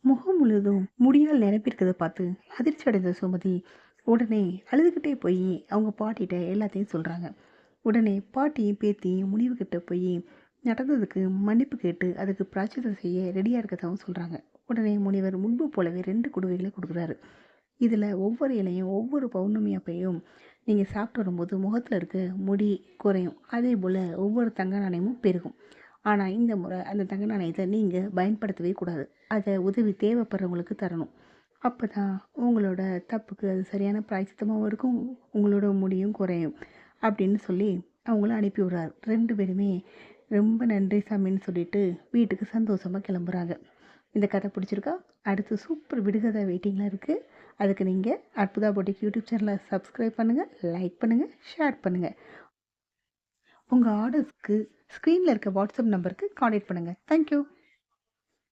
முகம் முழுவதும் முடியால் நிரப்பியிருக்கிறத பார்த்து அதிர்ச்சி அடைந்த சுமதி உடனே அழுதுகிட்டே போய் அவங்க பாட்டிகிட்ட எல்லாத்தையும் சொல்கிறாங்க. உடனே பாட்டியும் பேத்தியும் முனிவுக்கிட்ட போய் நடந்ததுக்கு மன்னிப்பு கேட்டு அதுக்கு பிராய்ச்சித்தம் செய்ய ரெடியாக இருக்கதாகவும் சொல்கிறாங்க. உடனே முனிவர் முன்பு போலவே 2 குடுவைகளை கொடுக்குறாரு. இதில் ஒவ்வொரு இலையும் ஒவ்வொரு பௌர்ணமி அப்பையும் நீங்கள் சாப்பிட்டு வரும்போது முகத்தில் இருக்க முடி குறையும். அதே போல் ஒவ்வொரு தங்க நாணயமும் பெருகும். ஆனால் இந்த முறை அந்த தங்க நாணயத்தை நீங்கள் பயன்படுத்தவே கூடாது. அதை உதவி தேவைப்படுறவங்களுக்கு தரணும். அப்போ தான் உங்களோட தப்புக்கு அது சரியான பிராயச்சித்தமாகவும் இருக்கும், உங்களோட முடியும் குறையும் அப்படின்னு சொல்லி அவங்கள அனுப்பி விடுறாரு. 2 பேருமே ரொம்ப நன்றி சாமின்னு சொல்லிட்டு வீட்டுக்கு சந்தோஷமாக கிளம்புறாங்க. இந்த கதை பிடிச்சிருக்கா? அடுத்து சூப்பர் விடுகதை வெயிட்டிங்கில் இருக்குது. அதுக்கு நீங்கள் அற்புதா பொட்டிக் யூடியூப் சேனலை சப்ஸ்கிரைப் பண்ணுங்கள், லைக் பண்ணுங்கள், ஷேர் பண்ணுங்கள். உங்கள் ஆர்டர்ஸ்க்கு ஸ்க்ரீனில் இருக்க வாட்ஸ்அப் நம்பருக்கு கான்டாக்ட் பண்ணுங்கள். தேங்க்யூ.